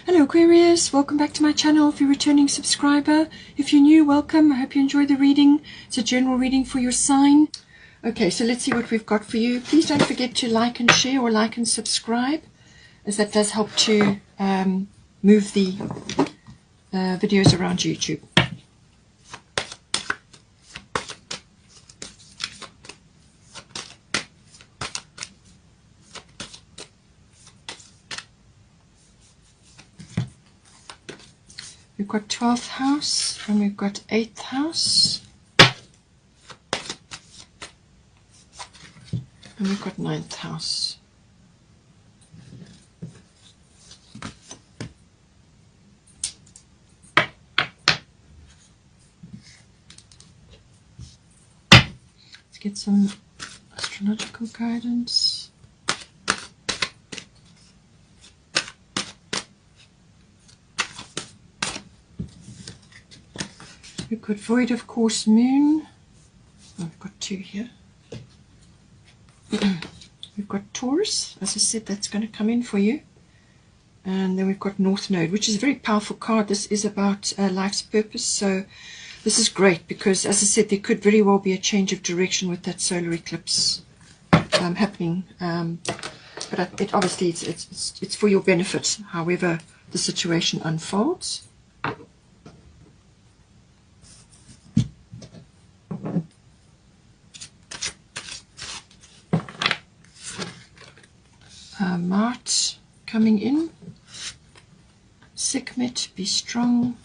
Hello Aquarius, welcome back to my channel. If you're a returning subscriber, if you're new, welcome. I hope you enjoy the reading. It's a general reading for your sign. Okay, so let's see what we've got for you. Please don't forget to like and share, or like and subscribe, as that does help to move the videos around YouTube. We've got 12th house and we've got 8th house and we've got 9th house. Let's get some astrological guidance. We've got void of course moon. Oh, we've got two here. We've got Taurus, as I said, that's going to come in for you. And then we've got North Node, which is a very powerful card. This is about life's purpose. So this is great because, as I said, there could very well be a change of direction with that solar eclipse happening. But it obviously it's for your benefit, however the situation unfolds. Mart coming in. Sekhmet, be strong.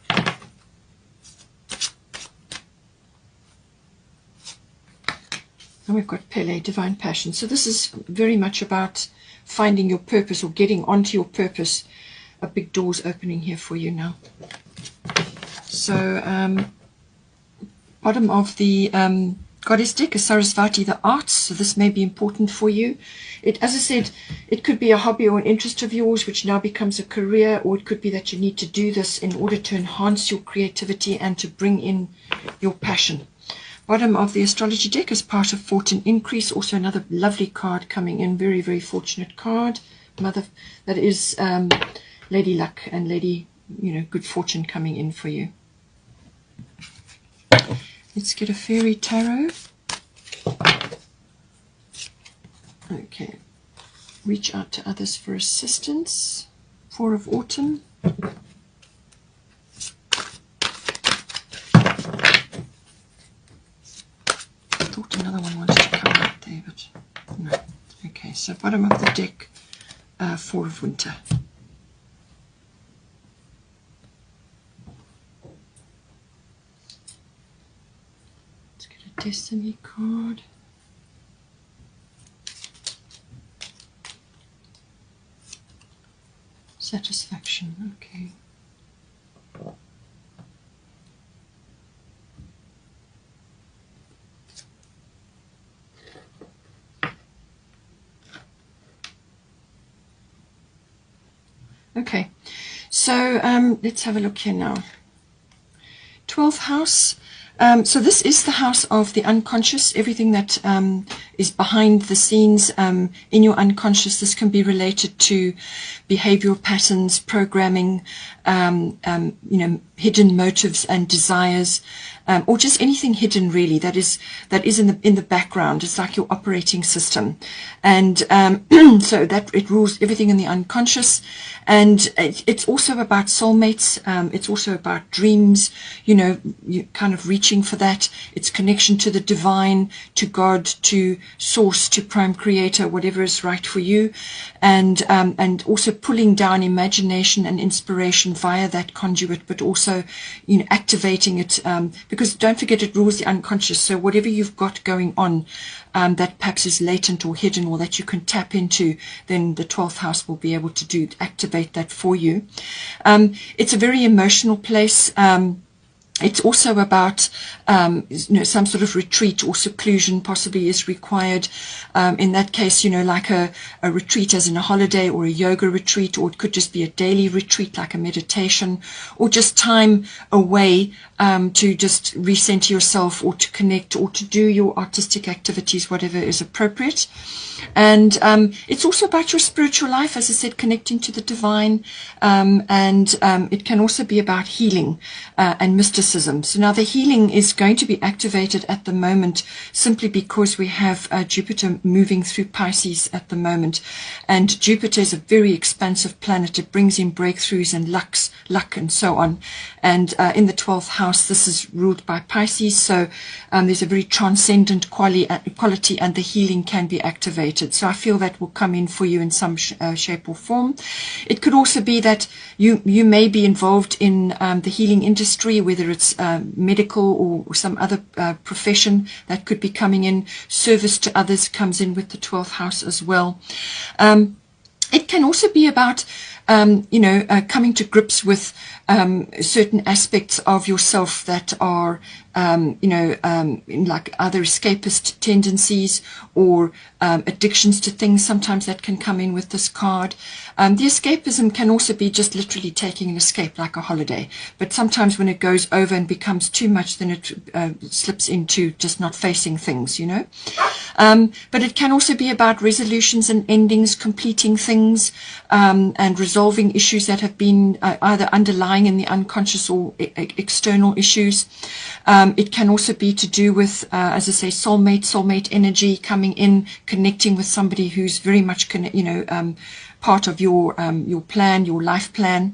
And we've got Pele, divine passion. So this is very much about finding your purpose or getting onto your purpose. A big door's opening here for you now. So bottom of the Goddess deck is Sarasvati, the arts. So this may be important for you. As I said, it could be a hobby or an interest of yours which now becomes a career, or it could be that you need to do this in order to enhance your creativity and to bring in your passion. Bottom of the astrology deck is part of fortune increase. Also another lovely card coming in, very, very fortunate card. Mother, that is Lady Luck and Lady, good fortune coming in for you. Let's get a fairy tarot. Okay. Reach out to others for assistance. Four of autumn. I thought another one wanted to come out there, but no. Okay, so bottom of the deck, four of winter. Destiny card. Satisfaction, okay. Okay, so let's have a look here now. 12th house. So this is the house of the unconscious, everything that is behind the scenes in your unconscious. This can be related to behavioral patterns, programming, hidden motives and desires, or just anything hidden really that is in the background. It's like your operating system, and so that it rules everything in the unconscious. And it's also about soulmates. It's also about dreams. You kind of reaching for that. It's connection to the divine, to God, to source, to prime creator, whatever is right for you, and also pulling down imagination and inspiration via that conduit, but also activating it, because don't forget it rules the unconscious. So whatever you've got going on that perhaps is latent or hidden, or that you can tap into, then the 12th house will be able to activate that for you. It's a very emotional place. It's also about some sort of retreat or seclusion possibly is required. In that case, like a retreat as in a holiday or a yoga retreat, or it could just be a daily retreat like a meditation, or just time away to just recenter yourself or to connect or to do your artistic activities, whatever is appropriate. And it's also about your spiritual life, as I said, connecting to the divine, and it can also be about healing and mysticism. So now the healing is going to be activated at the moment simply because we have Jupiter moving through Pisces at the moment, and Jupiter is a very expansive planet. It brings in breakthroughs and luck and so on. And in the 12th house, this is ruled by Pisces, so there's a very transcendent quality, and the healing can be activated. So I feel that will come in for you in some shape or form. It could also be that you may be involved in the healing industry, whether it's medical or some other profession that could be coming in. Service to others comes in with the 12th house as well. It can also be about coming to grips with certain aspects of yourself that are like either escapist tendencies or addictions to things. Sometimes that can come in with this card. The escapism can also be just literally taking an escape, like a holiday. But sometimes when it goes over and becomes too much, then it slips into just not facing things, But it can also be about resolutions and endings, completing things, and resolving issues that have been either underlying in the unconscious or external issues. It can also be to do with, as I say, soulmate energy coming in, connecting with somebody who's very much, part of your plan, your life plan.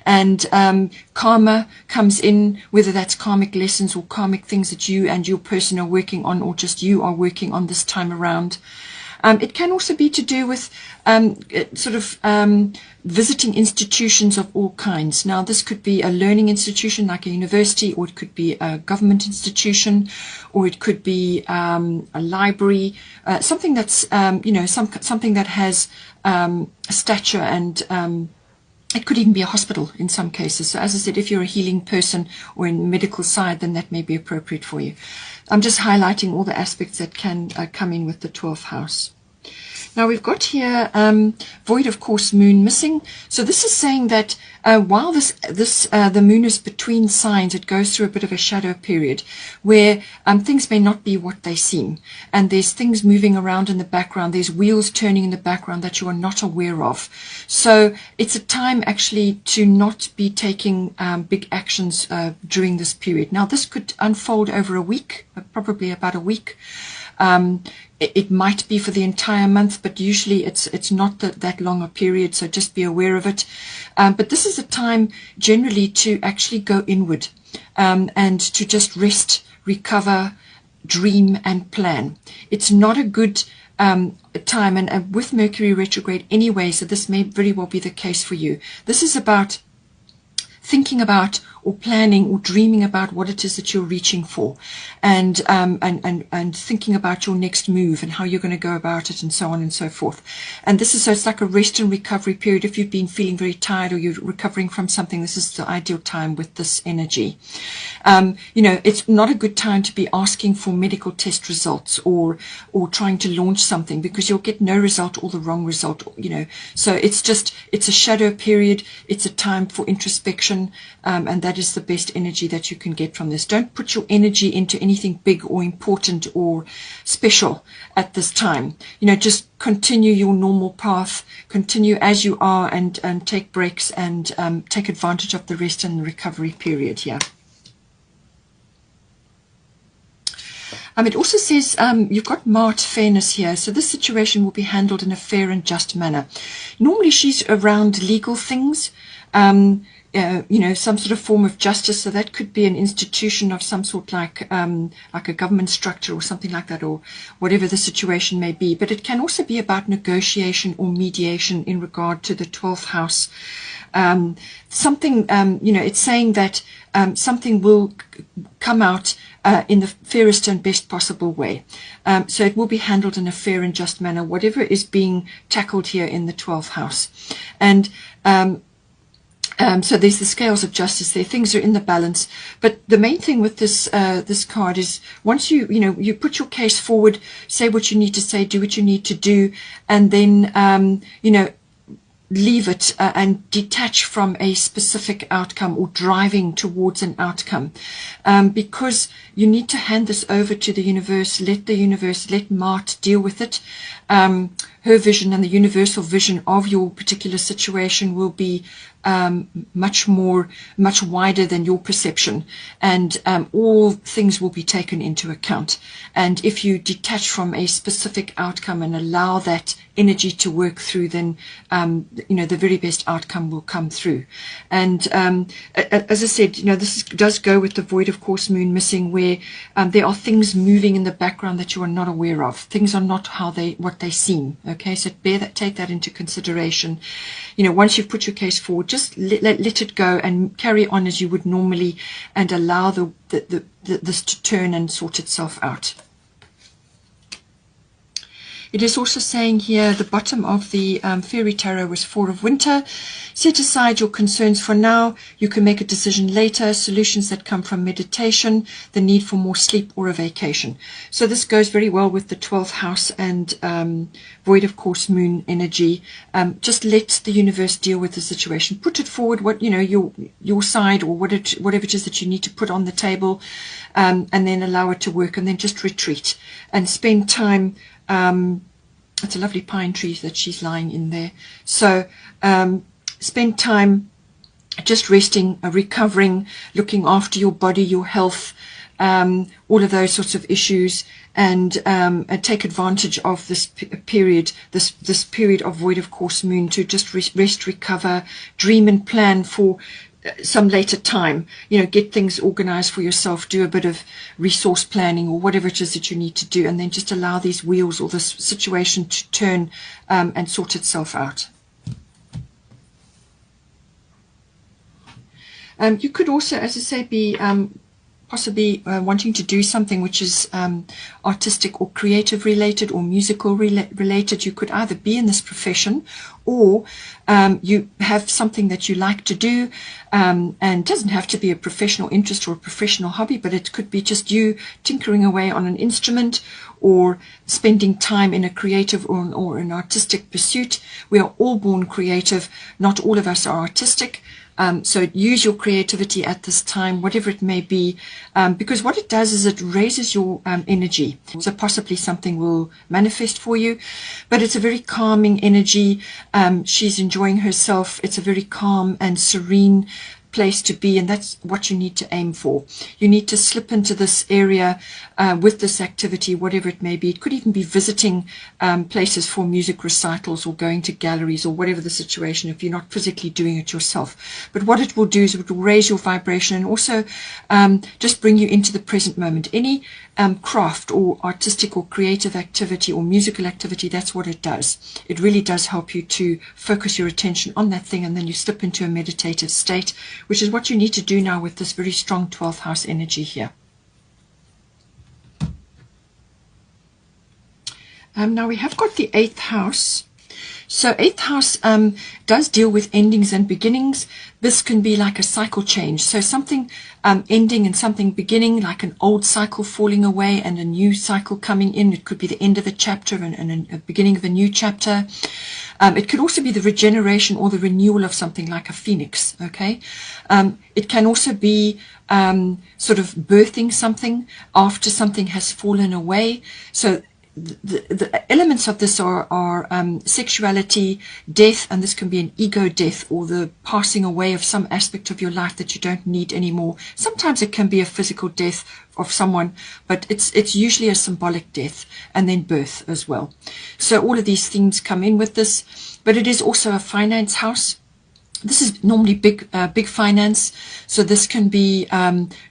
And karma comes in, whether that's karmic lessons or karmic things that you and your person are working on, or just you are working on this time around. It can also be to do with visiting institutions of all kinds. Now, this could be a learning institution like a university, or it could be a government institution, or it could be a library, something that's, something that has stature, and it could even be a hospital in some cases. So as I said, if you're a healing person or in the medical side, then that may be appropriate for you. I'm just highlighting all the aspects that can come in with the 12th house. Now we've got here void of course moon missing. So this is saying that while the moon is between signs, it goes through a bit of a shadow period where things may not be what they seem, and there's things moving around in the background, there's wheels turning in the background that you are not aware of. So it's a time actually to not be taking big actions during this period. Now this could unfold over a week, probably about a week. It might be for the entire month, but usually it's not that long a period, so just be aware of it. But this is a time generally to actually go inward and to just rest, recover, dream and plan. It's not a good time, and with Mercury retrograde anyway, so this may very well be the case for you. This is about thinking about or planning or dreaming about what it is that you're reaching for, and thinking about your next move and how you're going to go about it and so on and so forth. And this is, so it's like a rest and recovery period. If you've been feeling very tired or you're recovering from something, this is the ideal time with this energy. It's not a good time to be asking for medical test results or trying to launch something, because you'll get no result or the wrong result, So it's a shadow period. It's a time for introspection, and that is the best energy that you can get from this. Don't put your energy into anything big or important or special at this time. Just continue your normal path, continue as you are, and take breaks and take advantage of the rest and the recovery period here. It also says you've got Mart fairness here, so this situation will be handled in a fair and just manner. Normally she's around legal things, some sort of form of justice, so that could be an institution of some sort, like a government structure or something like that, or whatever the situation may be. But it can also be about negotiation or mediation in regard to the 12th house. It's saying that something will come out in the fairest and best possible way. So it will be handled in a fair and just manner, whatever is being tackled here in the 12th house. And So there's the scales of justice there. Things are in the balance. But the main thing with this this card is once you put your case forward, say what you need to say, do what you need to do, and then leave it and detach from a specific outcome or driving towards an outcome, because you need to hand this over to the universe. Let Mart deal with it. Her vision and the universal vision of your particular situation will be much wider than your perception, and all things will be taken into account. And if you detach from a specific outcome and allow that energy to work through, then the very best outcome will come through. And as I said, this does go with the void of course moon missing, where there are things moving in the background that you are not aware of. Things are not what they seem. Okay, so take that into consideration. Once you've put your case forward, just let it go and carry on as you would normally, and allow this to turn and sort itself out. It is also saying here, the bottom of the Fairy Tarot was Four of Winter. Set aside your concerns for now. You can make a decision later. Solutions that come from meditation, the need for more sleep, or a vacation. So this goes very well with the 12th house and void of course moon energy. Just let the universe deal with the situation. Put it forward, your side, or whatever it is that you need to put on the table, and then allow it to work, and then just retreat and spend time. It's a lovely pine tree that she's lying in there. So spend time just resting, recovering, looking after your body, your health, all of those sorts of issues, and take advantage of this period, this period of void of course moon, to just rest, recover, dream and plan for some later time. Get things organized for yourself, do a bit of resource planning or whatever it is that you need to do, and then just allow these wheels or this situation to turn and sort itself out. You could also, as I say, be possibly wanting to do something which is artistic or creative related or musical related. You could either be in this profession, or you have something that you like to do, and it doesn't have to be a professional interest or a professional hobby, but it could be just you tinkering away on an instrument, or spending time in a creative or an artistic pursuit. We are all born creative. Not all of us are artistic. So use your creativity at this time, whatever it may be, because what it does is it raises your energy. So possibly something will manifest for you, but it's a very calming energy. She's enjoying herself. It's a very calm and serene place to be, and that's what you need to aim for. You need to slip into this area with this activity, whatever it may be. It could even be visiting places for music recitals, or going to galleries, or whatever the situation, if you're not physically doing it yourself. But what it will do is it will raise your vibration, and also just bring you into the present moment. Any craft or artistic or creative activity or musical activity, that's what it does. It really does help you to focus your attention on that thing, and then you slip into a meditative state, which is what you need to do now with this very strong 12th house energy here. Now we have got the 8th house. So 8th house does deal with endings and beginnings. This can be like a cycle change. So something ending and something beginning, like an old cycle falling away and a new cycle coming in. It could be the end of a chapter and a beginning of a new chapter. It could also be the regeneration or the renewal of something, like a phoenix. Okay. It can also be sort of birthing something after something has fallen away. So the elements of this are sexuality, death, and this can be an ego death, or the passing away of some aspect of your life that you don't need anymore. Sometimes it can be a physical death of someone, but it's usually a symbolic death, and then birth as well. So all of these themes come in with this, but it is also a finance house. This is normally big finance, so this can be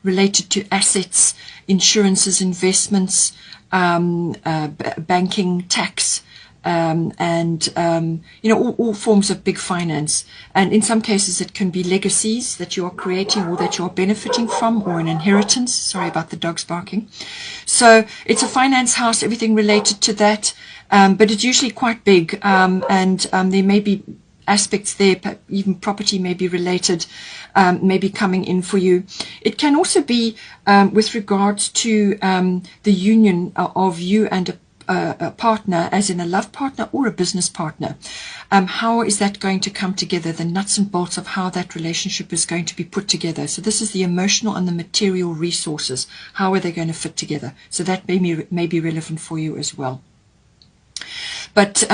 related to assets, insurances, investments, banking, tax, and all forms of big finance. And in some cases it can be legacies that you are creating or that you are benefiting from, or an inheritance. Sorry about the dogs barking. So it's a finance house, everything related to that, but it's usually quite big, and there may be aspects there, even property may be related, maybe coming in for you. It can also be with regards to the union of you and a partner, as in a love partner or a business partner. How is that going to come together? The nuts and bolts of how that relationship is going to be put together. So this is the emotional and the material resources. How are they going to fit together? So that may be relevant for you as well. But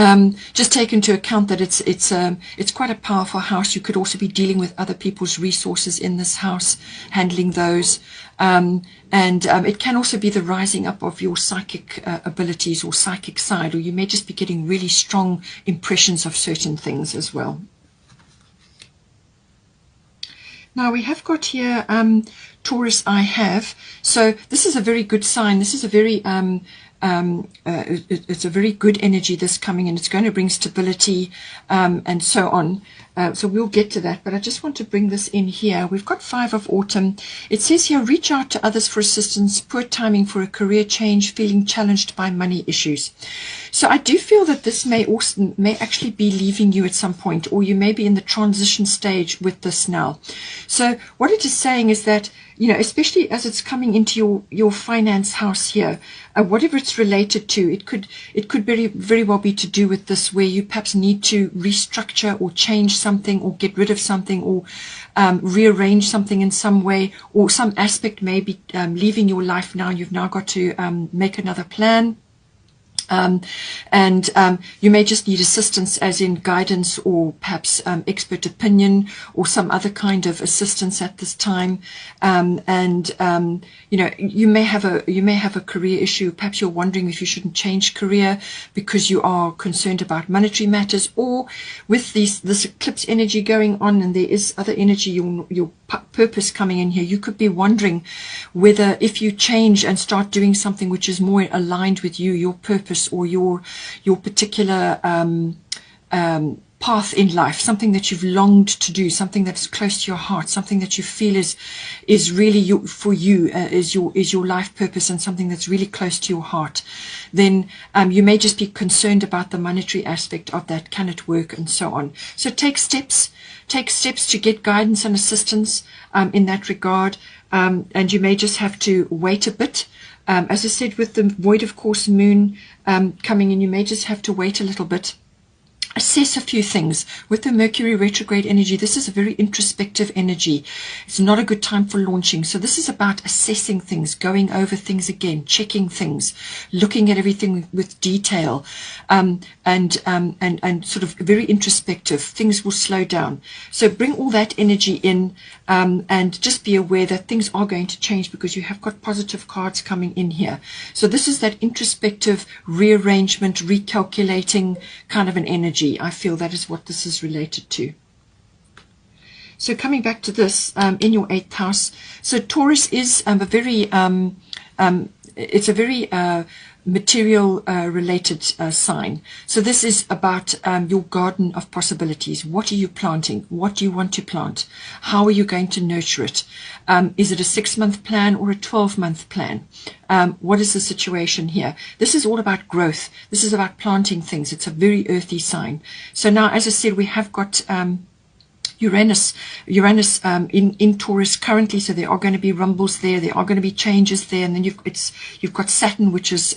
just take into account that it's quite a powerful house. You could also be dealing with other people's resources in this house, handling those. And it can also be the rising up of your psychic abilities or psychic side, or you may just be getting really strong impressions of certain things as well. Now we have got here Taurus I have. So this is a very good sign. This is a very it's a very good energy this coming in. It's going to bring stability and so on. So we'll get to that, but I just want to bring this in here. We've got 5 of autumn. It says here, reach out to others for assistance, poor timing for a career change, feeling challenged by money issues. So I do feel that this may actually be leaving you at some point, or you may be in the transition stage with this now. So what it is saying is that, you know, especially as it's coming into your finance house here, whatever it's related to, it could very well be to do with this, where you perhaps need to restructure or change something, or get rid of something, or rearrange something in some way, or some aspect may be leaving your life now. You've now got to make another plan. You may just need assistance, as in guidance, or perhaps expert opinion, or some other kind of assistance at this time. You know, you may have a career issue. Perhaps you're wondering if you shouldn't change career because you are concerned about monetary matters, or with this eclipse energy going on, and there is other energy, your purpose coming in here. You could be wondering whether, if you change and start doing something which is more aligned with you, your purpose, or your particular path in life, something that you've longed to do, something that's close to your heart, something that you feel is really for you, is your life purpose, and something that's really close to your heart, then you may just be concerned about the monetary aspect of that. Can it work, and so on. So take steps to get guidance and assistance in that regard, and you may just have to wait a bit. As I said, with the void of course moon coming in, you may just have to wait a little bit. Assess a few things. With the Mercury retrograde energy, this is a very introspective energy. It's not a good time for launching. So this is about assessing things, going over things again, checking things, looking at everything with detail, and sort of very introspective. Things will slow down. So bring all that energy in, and just be aware that things are going to change, because you have got positive cards coming in here. So this is that introspective rearrangement, recalculating kind of an energy. I feel that is what this is related to. So coming back to this, in your 8th house, so Taurus is a very material related sign. So this is about your garden of possibilities. What are you planting? What do you want to plant? How are you going to nurture it? Is it a 6-month plan or a 12-month plan? What is the situation here? This is all about growth. This is about planting things. It's a very earthy sign. So now, as I said, we have got Uranus in Taurus currently, so there are going to be rumbles there, there are going to be changes there, and then you've got Saturn, which is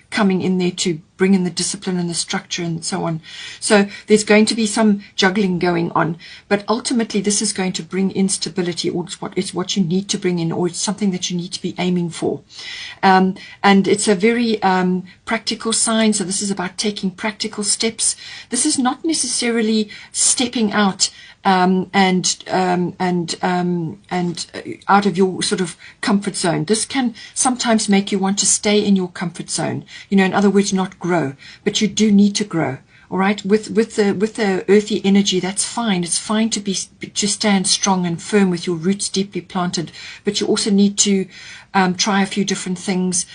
coming in there to bring in the discipline and the structure and so on. So there's going to be some juggling going on, but ultimately this is going to bring instability, or it's what you need to bring in, or it's something that you need to be aiming for. And it's a very practical sign, so this is about taking practical steps. This is not necessarily stepping out and out of your sort of comfort zone. This can sometimes make you want to stay in your comfort zone, you know, in other words, not grow, but you do need to grow. All right, with the earthy energy, that's fine. It's fine to stand strong and firm with your roots deeply planted, but you also need to try a few different things,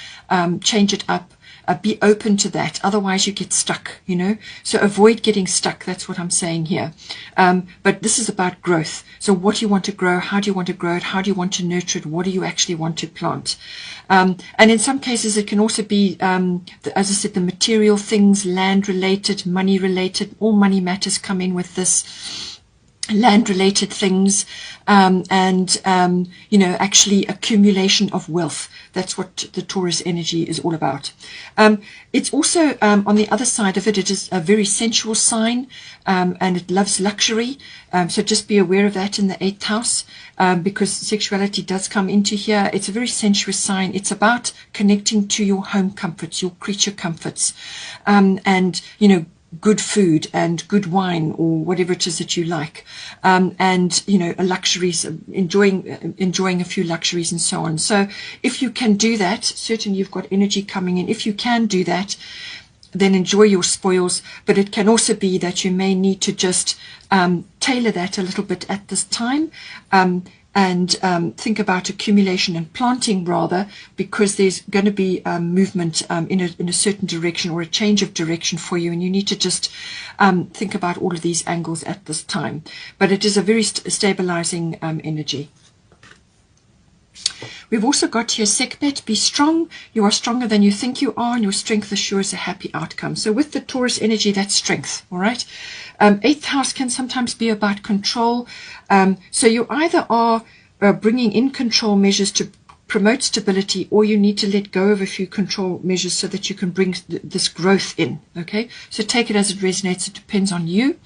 change it up, Be open to that. Otherwise you get stuck, you know. So avoid getting stuck. That's what I'm saying here. But this is about growth. So what do you want to grow? How do you want to grow it? How do you want to nurture it? What do you actually want to plant? And in some cases it can also be, as I said, the material things, land related, money related. All money matters come in with this. Land related things, you know, actually accumulation of wealth. That's what the Taurus energy is all about. It's also on the other side of it, it is a very sensual sign, and it loves luxury. So just be aware of that in the 8th house, because sexuality does come into here. It's a very sensuous sign. It's about connecting to your home comforts, your creature comforts, and, you know, good food and good wine or whatever it is that you like, and you know, luxuries, enjoying a few luxuries and so on. So if you can do that, certainly you've got energy coming in. If you can do that, then enjoy your spoils. But it can also be that you may need to just tailor that a little bit at this time, and think about accumulation and planting rather, because there's going to be movement in a certain direction or a change of direction for you, and you need to just think about all of these angles at this time. But it is a very stabilizing energy. We've also got here Sekhmet, be strong. You are stronger than you think you are, and your strength assures a happy outcome. So with the Taurus energy, that's strength, all right? 8th house can sometimes be about control. So you either are bringing in control measures to promote stability, or you need to let go of a few control measures so that you can bring this growth in, okay? So take it as it resonates. It depends on you.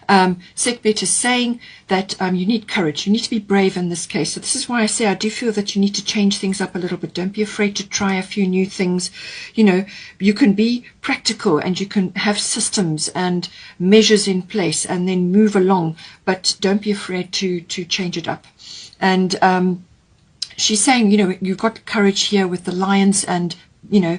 Sekhmet is saying that you need courage. You need to be brave in this case. So this is why I say I do feel that you need to change things up a little bit. Don't be afraid to try a few new things. You know, you can be practical and you can have systems and measures in place and then move along, but don't be afraid to change it up. And she's saying, you know, you've got courage here with the lions, and, you know,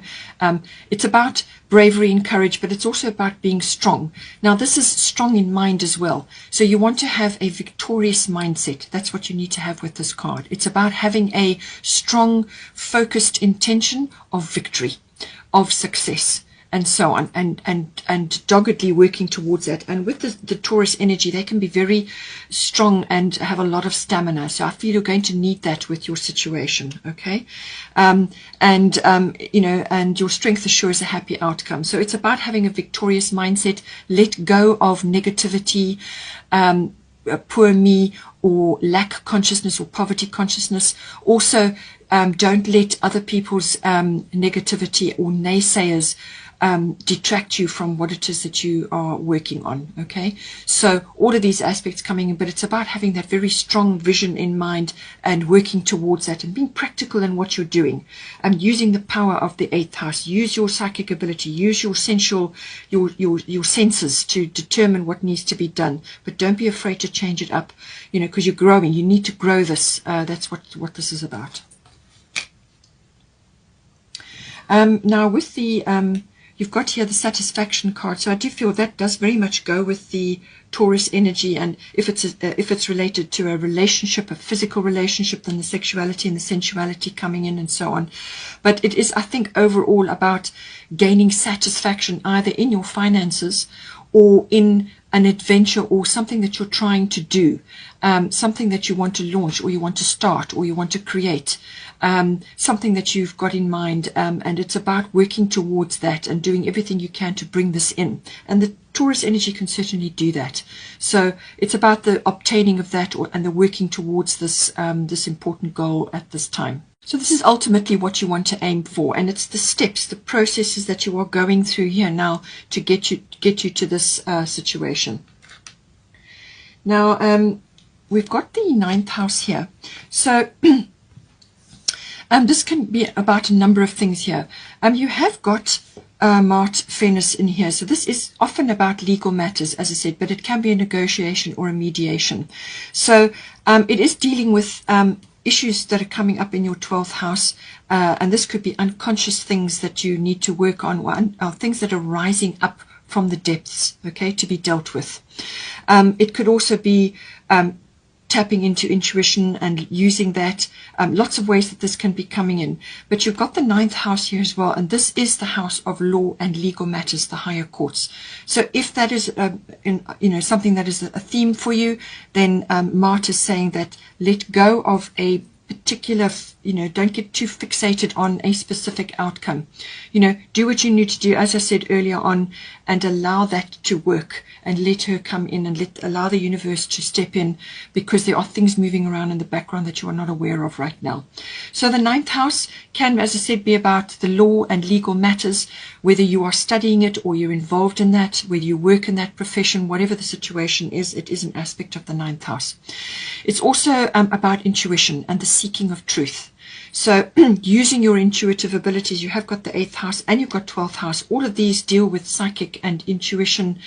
it's about bravery and courage, but it's also about being strong. Now, this is strong in mind as well. So you want to have a victorious mindset. That's what you need to have with this card. It's about having a strong, focused intention of victory, of success, and so on, and doggedly working towards that. And with the Taurus energy, they can be very strong and have a lot of stamina. So I feel you're going to need that with your situation, okay? You know, and your strength assures a happy outcome. So it's about having a victorious mindset. Let go of negativity, poor me, or lack consciousness or poverty consciousness. Also, don't let other people's negativity or naysayers detract you from what it is that you are working on, okay? So all of these aspects coming in, but it's about having that very strong vision in mind and working towards that and being practical in what you're doing, and using the power of the 8th house. Use your psychic ability, use your sensual, your senses to determine what needs to be done, but don't be afraid to change it up, you know, because you're growing. You need to grow this. That's what this is about. Now with the you've got here the satisfaction card. So I do feel that does very much go with the Taurus energy, and if it's related to a relationship, a physical relationship, then the sexuality and the sensuality coming in and so on. But it is, I think, overall about gaining satisfaction either in your finances or in an adventure or something that you're trying to do, something that you want to launch or you want to start or you want to create, something that you've got in mind, and it's about working towards that and doing everything you can to bring this in. And the Taurus energy can certainly do that. So it's about the obtaining of that and the working towards this this important goal at this time. So this is ultimately what you want to aim for, and it's the steps, the processes that you are going through here now to get you to this situation. Now we've got the 9th house here. So this can be about a number of things here. You have got Mart Venus in here. So this is often about legal matters, as I said, but it can be a negotiation or a mediation. So it is dealing with issues that are coming up in your 12th house, and this could be unconscious things that you need to work on, or things that are rising up from the depths, okay, to be dealt with. It could also be tapping into intuition and using that. Lots of ways that this can be coming in. But you've got the 9th house here as well, and this is the house of law and legal matters, the higher courts. So if that is something that is a theme for you, then Mart is saying that let go of a particular, don't get too fixated on a specific outcome. Do what you need to do, as I said earlier on, and allow that to work, and let her come in, and allow the universe to step in, because there are things moving around in the background that you are not aware of right now. So the 9th house can, as I said, be about the law and legal matters, whether you are studying it or you're involved in that, whether you work in that profession, whatever the situation is, it is an aspect of the 9th house. It's also about intuition and the seeking of truth. So using your intuitive abilities, you have got the 8th house and you've got 12th house. All of these deal with psychic and intuition,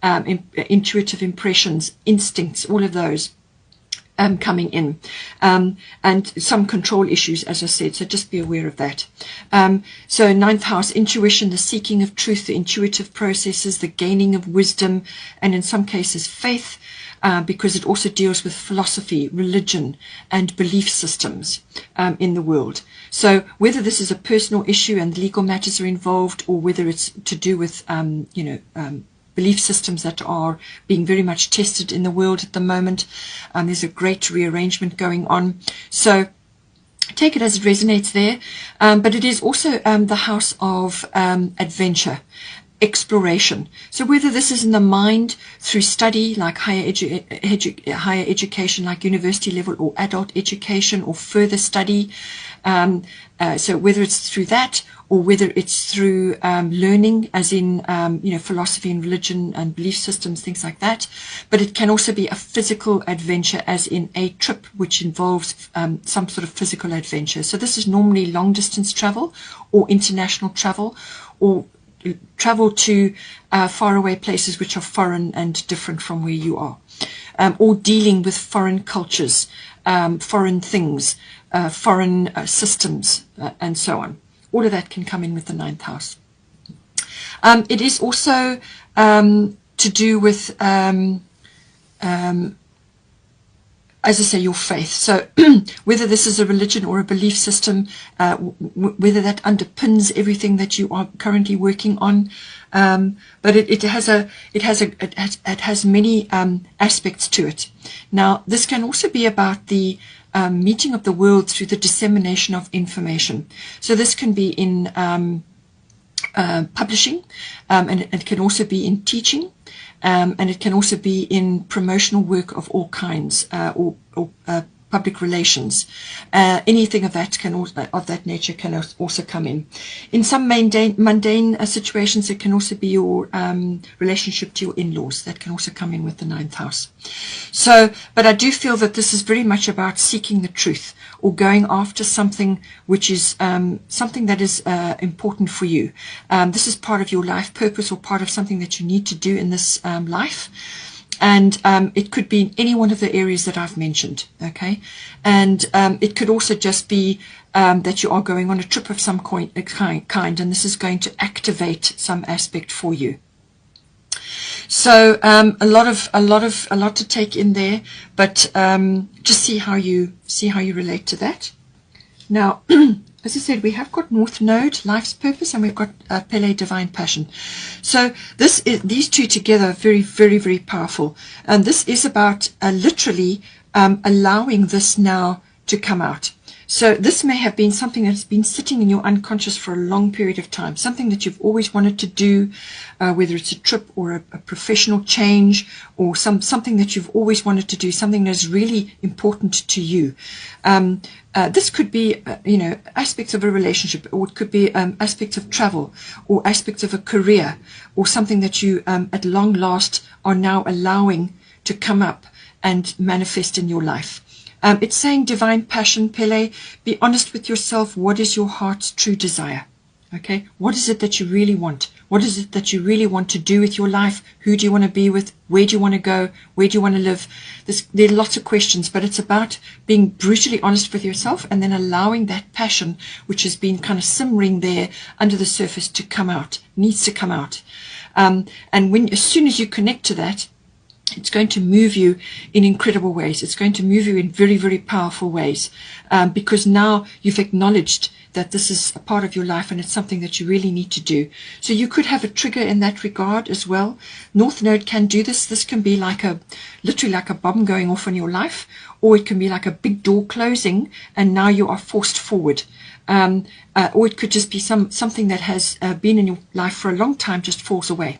intuitive impressions, instincts, all of those coming in. And some control issues, as I said, so just be aware of that. So 9th house, intuition, the seeking of truth, the intuitive processes, the gaining of wisdom, and in some cases faith, because it also deals with philosophy, religion, and belief systems in the world. So whether this is a personal issue and legal matters are involved, or whether it's to do with, belief systems that are being very much tested in the world at the moment, there's a great rearrangement going on. So take it as it resonates there. But it is also the house of adventure, exploration. So whether this is in the mind through study, like higher education, like university level, or adult education, or further study, so whether it's through that, or whether it's through learning, as in philosophy and religion and belief systems, things like that. But it can also be a physical adventure, as in a trip which involves some sort of physical adventure. So this is normally long distance travel, or international travel, or travel to faraway places which are foreign and different from where you are, or dealing with foreign cultures, foreign things, foreign systems, and so on. All of that can come in with the 9th house. It is also to do with, as I say, your faith. So whether this is a religion or a belief system, whether that underpins everything that you are currently working on, but it has many aspects to it. Now, this can also be about the meeting of the world through the dissemination of information. So this can be in publishing, and it can also be in teaching. And it can also be in promotional work of all kinds, or public relations. Anything of that nature can also come in. In some mundane situations, it can also be your relationship to your in-laws. That can also come in with the 9th house. So, but I do feel that this is very much about seeking the truth, or going after something which is something that is important for you. This is part of your life purpose, or part of something that you need to do in this life. And it could be in any one of the areas that I've mentioned, okay? And it could also just be that you are going on a trip of some kind, and this is going to activate some aspect for you. So a lot to take in there, but just see how you relate to that. Now, as I said, we have got North Node, Life's Purpose, and we've got Pele, Divine Passion. So these two together are very, very, very powerful. And this is about literally allowing this now to come out. So this may have been something that's been sitting in your unconscious for a long period of time, something that you've always wanted to do, whether it's a trip or a professional change, or something that you've always wanted to do, something that's really important to you. This could be, aspects of a relationship, or it could be aspects of travel, or aspects of a career, or something that you at long last are now allowing to come up and manifest in your life. It's saying divine passion, Pele, be honest with yourself. What is your heart's true desire? Okay, what is it that you really want? What is it that you really want to do with your life? Who do you want to be with? Where do you want to go? Where do you want to live? There are lots of questions, but it's about being brutally honest with yourself, and then allowing that passion, which has been kind of simmering there under the surface, to come out, needs to come out. And as soon as you connect to that, It's going to move you in incredible ways. It's going to move you in very, very powerful ways, because now you've acknowledged that this is a part of your life and it's something that you really need to do. So you could have a trigger in that regard as well. North Node can do this. This can be like literally like a bomb going off in your life, or it can be like a big door closing and now you are forced forward. Or it could just be something that has been in your life for a long time just falls away.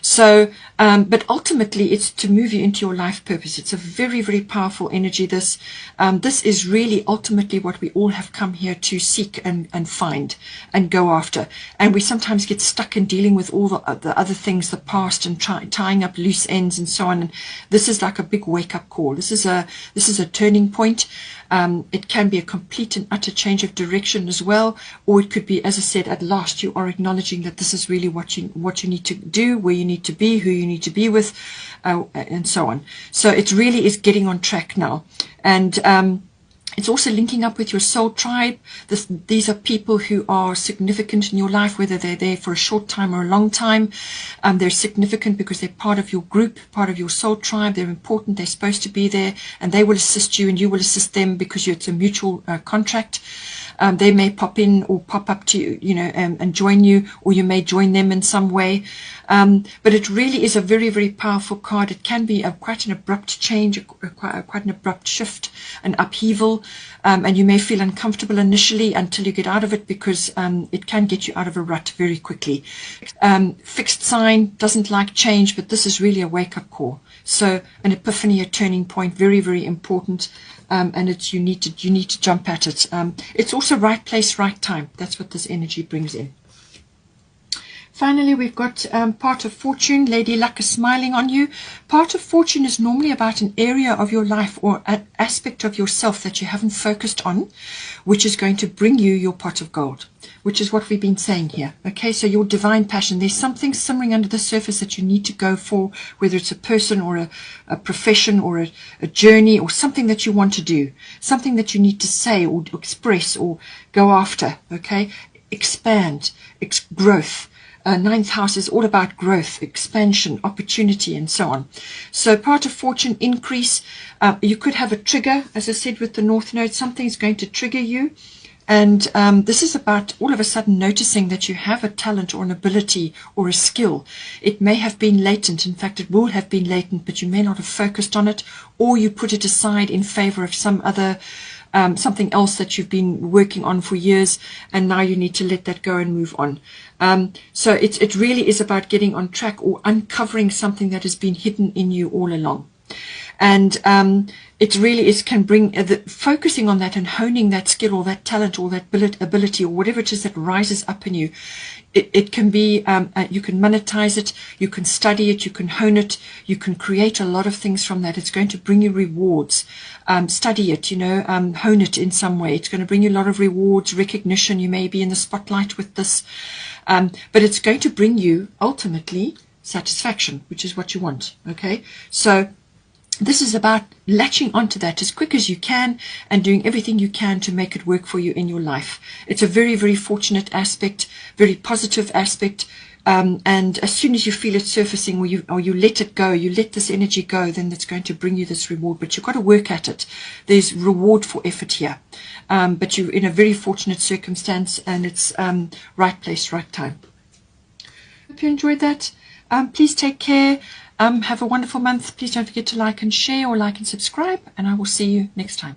So, but ultimately it's to move you into your life purpose. It's a very, very powerful energy. This is really ultimately what we all have come here to seek and find and go after. And we sometimes get stuck in dealing with all the other things, the past, and tying up loose ends and so on. And this is like a big wake-up call. This is a turning point. It can be a complete and utter change of direction as well, or it could be, as I said, at last you are acknowledging that this is really what you need to do, where you need to be, who you need to be with, and so on. So it really is getting on track now. And it's also linking up with your soul tribe. These are people who are significant in your life, whether they're there for a short time or a long time. They're significant because they're part of your group, part of your soul tribe. They're important. They're supposed to be there, and they will assist you and you will assist them because it's a mutual contract. They may pop in or pop up to you, and join you, or you may join them in some way. But it really is a very, very powerful card. It can be quite an abrupt change, quite an abrupt shift, an upheaval, and you may feel uncomfortable initially until you get out of it, because it can get you out of a rut very quickly. Fixed sign doesn't like change, but this is really a wake-up call. So an epiphany, a turning point, very, very important. And you need to jump at it. It's also right place, right time. That's what this energy brings in. Finally, we've got part of fortune. Lady Luck is smiling on you. Part of fortune is normally about an area of your life or an aspect of yourself that you haven't focused on, which is going to bring you your pot of gold, which is what we've been saying here. Okay, so your divine passion. There's something simmering under the surface that you need to go for, whether it's a person or a profession or a journey or something that you want to do, something that you need to say or express or go after. Okay, expand, growth. Ninth house is all about growth, expansion, opportunity, and so on. So part of fortune, increase. You could have a trigger, as I said, with the North Node. Something's going to trigger you. And this is about all of a sudden noticing that you have a talent or an ability or a skill. It may have been latent. In fact, it will have been latent, but you may not have focused on it, or you put it aside in favor of some other something else that you've been working on for years, and now you need to let that go and move on. So it really is about getting on track or uncovering something that has been hidden in you all along. And it really is can bring focusing on that and honing that skill or that talent or that ability or whatever it is that rises up in you. It can be, you can monetize it, you can study it, you can hone it, you can create a lot of things from that. It's going to bring you rewards. Study it, hone it in some way. It's going to bring you a lot of rewards, recognition. You may be in the spotlight with this, but it's going to bring you ultimately satisfaction, which is what you want. Okay, so this is about latching onto that as quick as you can and doing everything you can to make it work for you in your life. It's a very, very fortunate aspect, very positive aspect. And as soon as you feel it surfacing, or you let it go, you let this energy go, then it's going to bring you this reward. But you've got to work at it. There's reward for effort here. But you're in a very fortunate circumstance, and it's right place, right time. Hope you enjoyed that. Please take care. Have a wonderful month. Please don't forget to like and share, or like and subscribe, and I will see you next time.